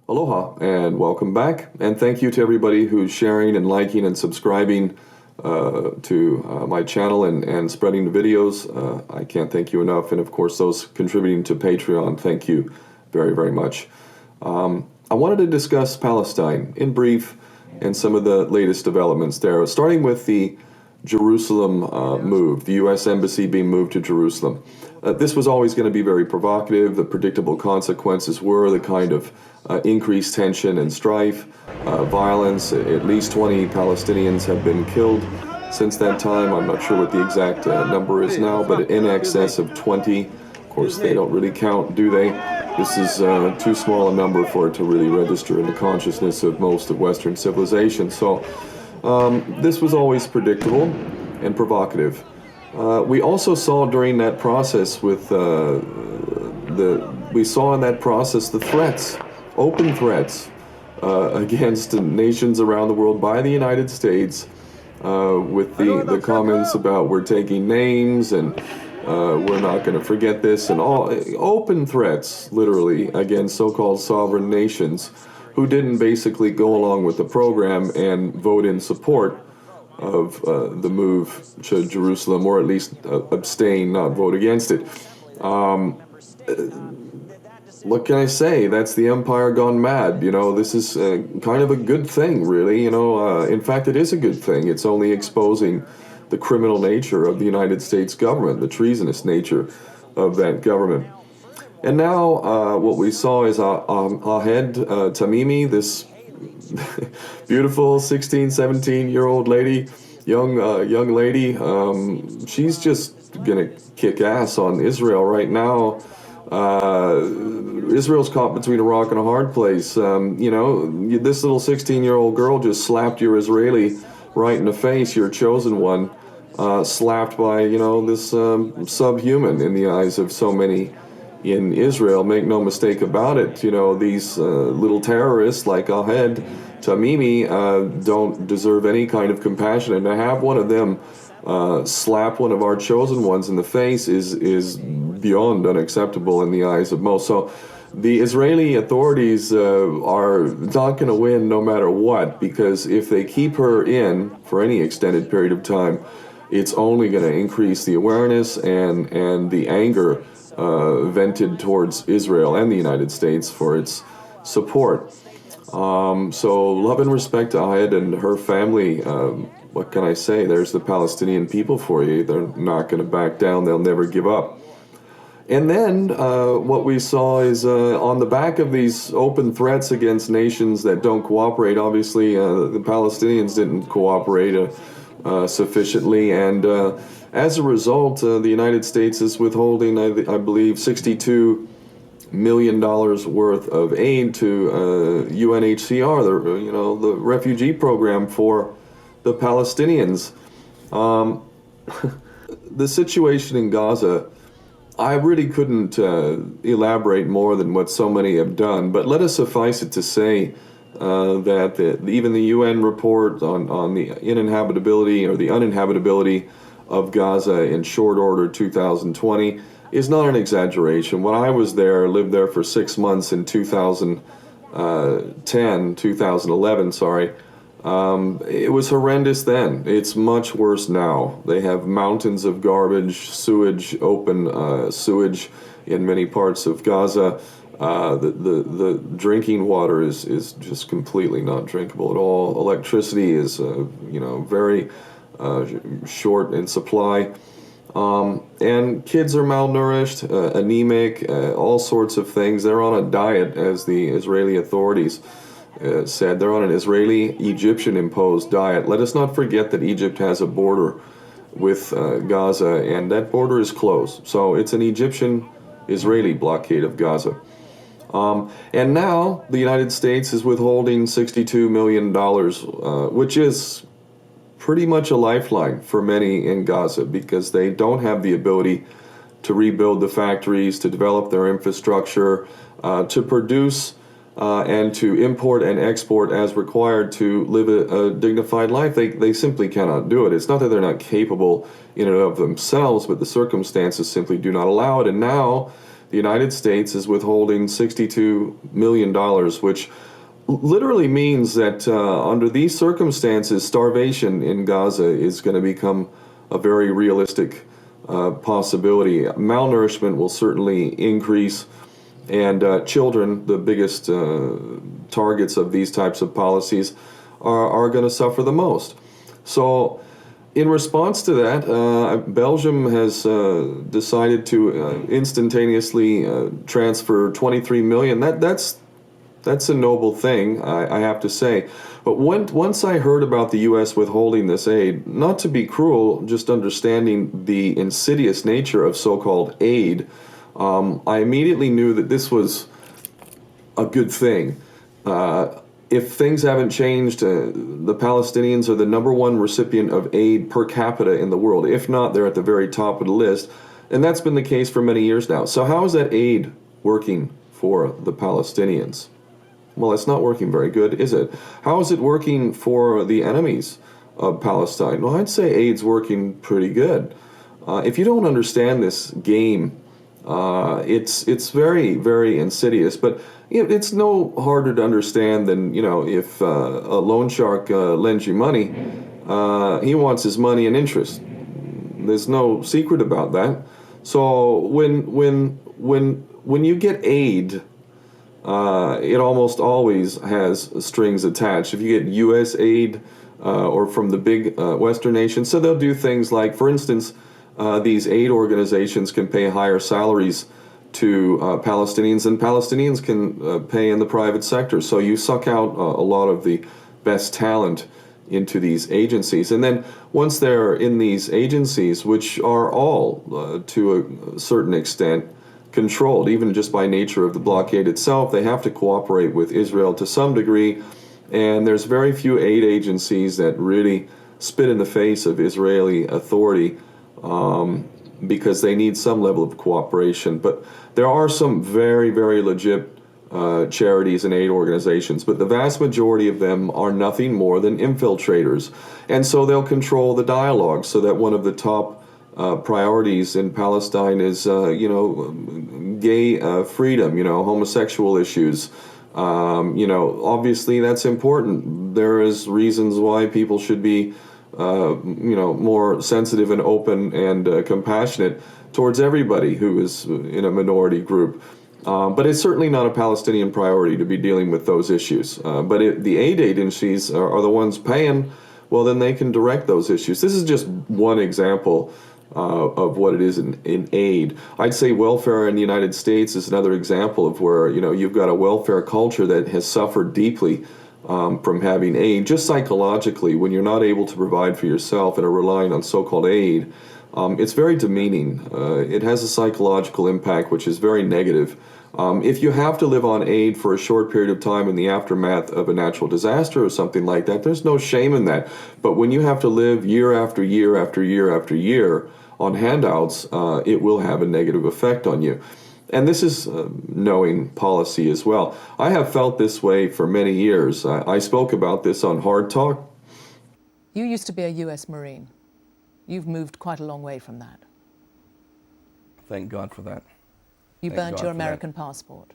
Aloha and welcome back. And thank you to everybody who's sharing and liking and subscribing to my channel and spreading the videos. I can't thank you enough. And of course, those contributing to Patreon, thank you very, very much. I wanted to discuss Palestine in brief and some of the latest developments there, starting with the Jerusalem move, the U.S. Embassy being moved to Jerusalem. This was always going to be very provocative. The predictable consequences were the kind of increased tension and strife, violence. At least 20 Palestinians have been killed since that time. I'm not sure what the exact number is now, but in excess of 20. Of course, they don't really count, do they? This is too small a number for it to really register in the consciousness of most of Western civilization. So this was always predictable and provocative. We also saw during that process with we saw in that process the threats, open threats against nations around the world by the United States with the comments about we're taking names and we're not going to forget this, and all open threats literally against so-called sovereign nations who didn't basically go along with the program and vote in support of the move to Jerusalem, or at least abstain, not vote against it. What can I say? That's the empire gone mad. You know, this is kind of a good thing, really. You know, in fact, it is a good thing. It's only exposing the criminal nature of the United States government, the treasonous nature of that government. And now what we saw is Ahed Tamimi, this beautiful 16, 17-year-old lady, young lady. She's just going to kick ass on Israel right now. Israel's caught between a rock and a hard place. You know, this little 16-year-old girl just slapped your Israeli right in the face, your chosen one, slapped by, you know, this subhuman in the eyes of so many in Israel. Make no mistake about it. You know, these little terrorists like Ahed Tamimi don't deserve any kind of compassion, and to have one of them slap one of our chosen ones in the face is beyond unacceptable in the eyes of most. So the Israeli authorities are not going to win no matter what, because if they keep her in for any extended period of time, it's only going to increase the awareness and the anger vented towards Israel and the United States for its support. So love and respect to Ahed and her family. What can I say? There's the Palestinian people for you. They're not going to back down. They'll never give up. And then what we saw is on the back of these open threats against nations that don't cooperate, obviously the Palestinians didn't cooperate sufficiently, and as a result, the United States is withholding, I believe, $62 million worth of aid to UNHCR, the refugee program for the Palestinians. The situation in Gaza, I really couldn't elaborate more than what so many have done, but let us suffice it to say that even the UN report on the uninhabitability or the uninhabitability of Gaza in short order 2020 is not an exaggeration. When I was there, lived there for 6 months in 2011, it was horrendous then. It's much worse now. They have mountains of garbage, sewage, open sewage in many parts of Gaza. The drinking water is just completely not drinkable at all. Electricity is very short in supply. And kids are malnourished, anemic, all sorts of things. They're on a diet, as the Israeli authorities said. They're on an Israeli-Egyptian imposed diet. Let us not forget that Egypt has a border with Gaza, and that border is closed. So it's an Egyptian-Israeli blockade of Gaza. And now the United States is withholding $62 million, which is pretty much a lifeline for many in Gaza, because they don't have the ability to rebuild the factories, to develop their infrastructure, to produce and to import and export as required to live a dignified life. They simply cannot do it. It's not that they're not capable in and of themselves, but the circumstances simply do not allow it. And now the United States is withholding $62 million, which literally means that under these circumstances, starvation in Gaza is going to become a very realistic possibility. Malnourishment will certainly increase, and children, the biggest targets of these types of policies, are going to suffer the most. So in response to that, Belgium has decided to instantaneously transfer 23 million. That's a noble thing, I have to say. But once I heard about the U.S. withholding this aid, not to be cruel, just understanding the insidious nature of so-called aid, I immediately knew that this was a good thing. If things haven't changed, the Palestinians are the #1 recipient of aid per capita in the world. If not, they're at the very top of the list. And that's been the case for many years now. So how is that aid working for the Palestinians? Well, it's not working very good, is it? How is it working for the enemies of Palestine? Well, I'd say aid's working pretty good. If you don't understand this game, it's very, very insidious. But it's no harder to understand than, if a loan shark lends you money, he wants his money and interest. There's no secret about that. So when you get aid, it almost always has strings attached. If you get U.S. aid or from the big Western nations, so they'll do things like, for instance, these aid organizations can pay higher salaries to Palestinians than Palestinians can pay in the private sector. So you suck out a lot of the best talent into these agencies. And then once they're in these agencies, which are all to a certain extent controlled, even just by nature of the blockade itself, they have to cooperate with Israel to some degree. And there's very few aid agencies that really spit in the face of Israeli authority because they need some level of cooperation. But there are some very, very legit charities and aid organizations, but the vast majority of them are nothing more than infiltrators. And so they'll control the dialogue so that one of the top priorities in Palestine is, gay freedom, homosexual issues. Obviously that's important. There is reasons why people should be, more sensitive and open and compassionate towards everybody who is in a minority group. But it's certainly not a Palestinian priority to be dealing with those issues. But the aid agencies are the ones paying, well, then they can direct those issues. This is just one example of what it is in aid. I'd say welfare in the United States is another example of where, you've got a welfare culture that has suffered deeply from having aid. Just psychologically, when you're not able to provide for yourself and are relying on so-called aid, it's very demeaning. It has a psychological impact which is very negative. If you have to live on aid for a short period of time in the aftermath of a natural disaster or something like that, there's no shame in that. But when you have to live year after year after year after year on handouts, it will have a negative effect on you. And this is knowing policy as well. I have felt this way for many years. I spoke about this on Hard Talk. You used to be a U.S. Marine. You've moved quite a long way from that. Thank God for that. You burnt your American passport.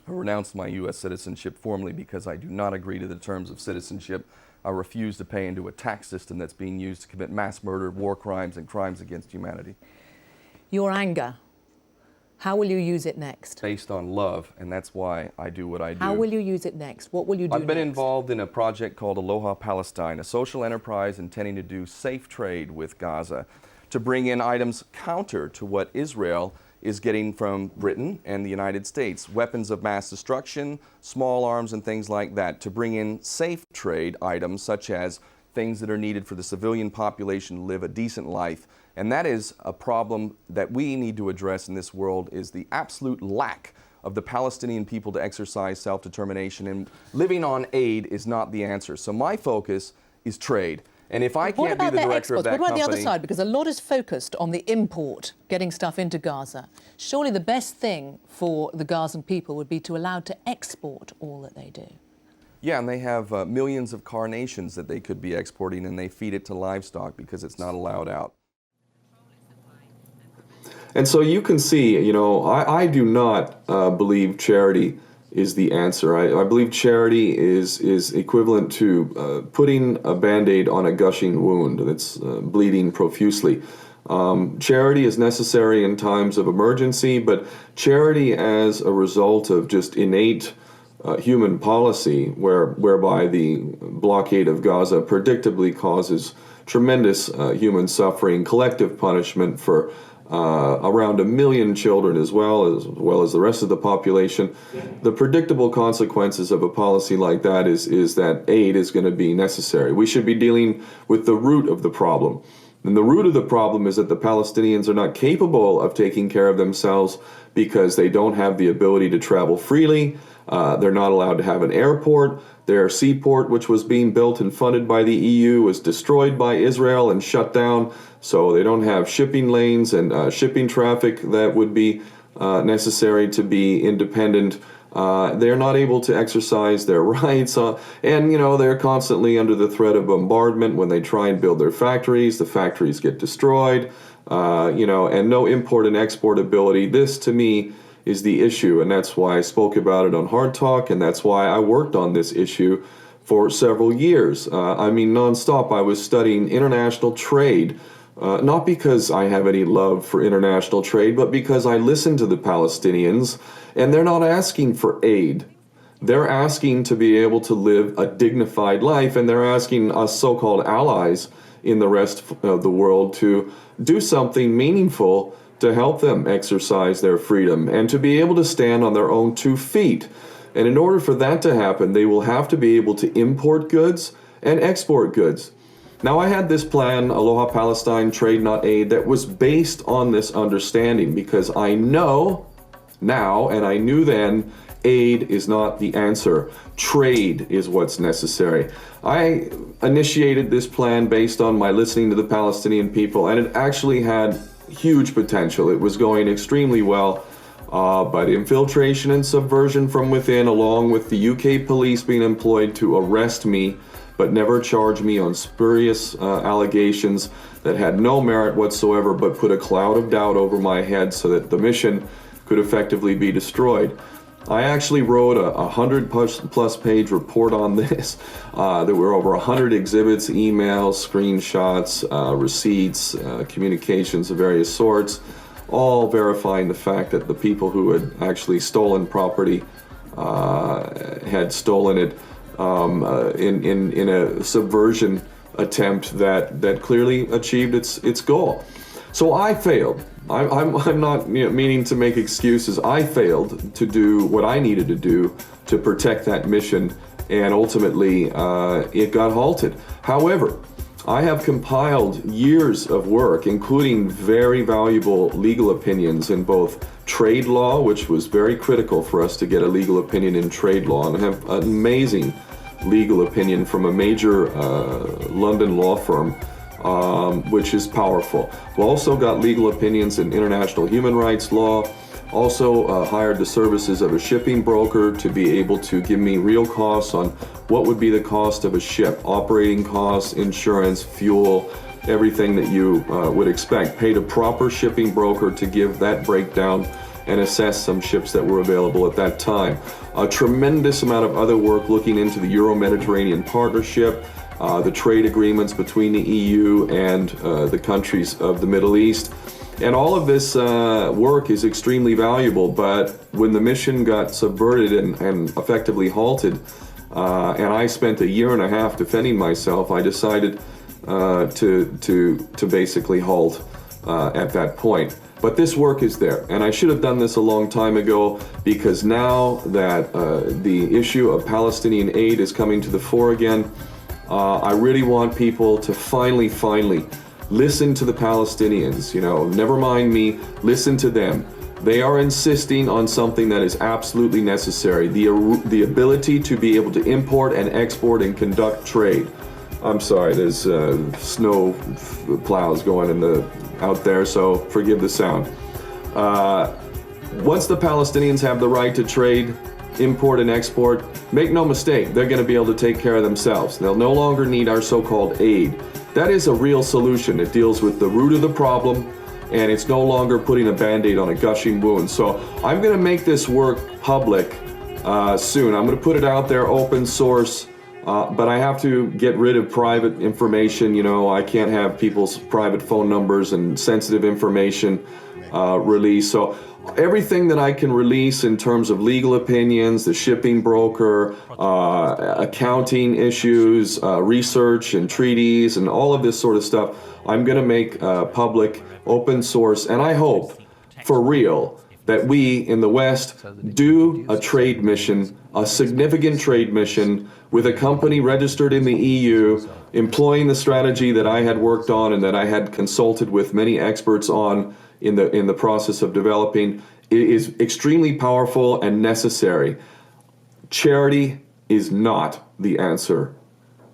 I renounced my U.S. citizenship formally because I do not agree to the terms of citizenship. I refuse to pay into a tax system that's being used to commit mass murder, war crimes, and crimes against humanity. Your anger, how will you use it next? Based on love, and that's why I do what I do. How will you use it next? What will you do I've been next? involved in a project called Aloha Palestine, a social enterprise intending to do safe trade with Gaza, to bring in items counter to what Israel is getting from Britain and the United States, weapons of mass destruction, small arms and things like that, to bring in safe trade items such as things that are needed for the civilian population to live a decent life. And that is a problem that we need to address in this world, is the absolute lack of the Palestinian people to exercise self-determination, and living on aid is not the answer. So my focus is trade. And if I can't be the director of that company... What about the other side? Because a lot is focused on the import, getting stuff into Gaza. Surely the best thing for the Gazan people would be to allow to export all that they do. Yeah, and they have millions of carnations that they could be exporting, and they feed it to livestock because it's not allowed out. And so you can see, I do not believe charity is the answer. I believe charity is equivalent to putting a Band-Aid on a gushing wound that's bleeding profusely. Charity is necessary in times of emergency, but charity as a result of just innate human policy, whereby the blockade of Gaza predictably causes tremendous human suffering, collective punishment for around 1 million children as well as the rest of the population. The predictable consequences of a policy like that is that aid is going to be necessary. We should be dealing with the root of the problem. And the root of the problem is that the Palestinians are not capable of taking care of themselves because they don't have the ability to travel freely. They're not allowed to have an airport. Their seaport, which was being built and funded by the EU, was destroyed by Israel and shut down. So they don't have shipping lanes and shipping traffic that would be necessary to be independent. They're not able to exercise their rights, and they're constantly under the threat of bombardment. When they try and build their factories, the factories get destroyed, and no import and export ability. This, to me, is the issue, and that's why I spoke about it on Hard Talk, and that's why I worked on this issue for several years. Nonstop. I was studying international trade, not because I have any love for international trade, but because I listen to the Palestinians, and they're not asking for aid. They're asking to be able to live a dignified life, and they're asking us so-called allies in the rest of the world to do something meaningful to help them exercise their freedom and to be able to stand on their own 2 feet. And in order for that to happen, they will have to be able to import goods and export goods. Now, I had this plan, Aloha Palestine, Trade Not Aid, that was based on this understanding, because I know now, and I knew then, aid is not the answer. Trade is what's necessary. I initiated this plan based on my listening to the Palestinian people, and it actually had huge potential. It was going extremely well, but infiltration and subversion from within, along with the UK police being employed to arrest me, but never charge me on spurious allegations that had no merit whatsoever, but put a cloud of doubt over my head so that the mission could effectively be destroyed. I actually wrote a 100+ page report on this. There were over 100 exhibits, emails, screenshots, receipts, communications of various sorts, all verifying the fact that the people who had actually stolen property had stolen it in a subversion attempt that clearly achieved its goal. So I failed. I'm not meaning to make excuses. I failed to do what I needed to do to protect that mission, and ultimately it got halted. However, I have compiled years of work, including very valuable legal opinions in both trade law, which was very critical for us to get a legal opinion in trade law, and I have an amazing legal opinion from a major London law firm, which is powerful. We also got legal opinions in international human rights law, also hired the services of a shipping broker to be able to give me real costs on what would be the cost of a ship, operating costs, insurance, fuel, everything that you would expect. Paid a proper shipping broker to give that breakdown and assess some ships that were available at that time. A tremendous amount of other work looking into the Euro-Mediterranean Partnership, the trade agreements between the EU and the countries of the Middle East. And all of this work is extremely valuable, but when the mission got subverted and effectively halted, and I spent 1.5 years defending myself, I decided to basically halt at that point. But this work is there, and I should have done this a long time ago, because now that the issue of Palestinian aid is coming to the fore again, I really want people to finally listen to the Palestinians. Never mind me, listen to them. They are insisting on something that is absolutely necessary, the ability to be able to import and export and conduct trade. I'm sorry, there's snow plows going out there, so forgive the sound. Once the Palestinians have the right to trade, import and export, make no mistake, they're going to be able to take care of themselves. They'll no longer need our so-called aid. That is a real solution. It deals with the root of the problem, and it's no longer putting a Band-Aid on a gushing wound. So I'm going to make this work public soon. I'm going to put it out there, open source, but I have to get rid of private information. You know, I can't have people's private phone numbers and sensitive information released. So everything that I can release in terms of legal opinions, the shipping broker, accounting issues, research and treaties, and all of this sort of stuff, I'm going to make public, open source, and I hope, for real, that we in the West do a trade mission, a significant trade mission, with a company registered in the EU, employing the strategy that I had worked on and that I had consulted with many experts on in the process of developing. It is extremely powerful and necessary. Charity is not the answer.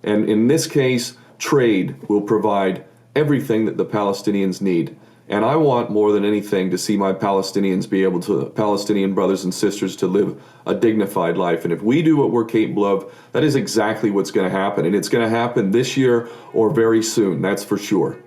And in this case, trade will provide everything that the Palestinians need. And I want more than anything to see my Palestinians be able to, Palestinian brothers and sisters, to live a dignified life. And if we do what we're capable of, that is exactly what's going to happen. And it's going to happen this year or very soon, that's for sure.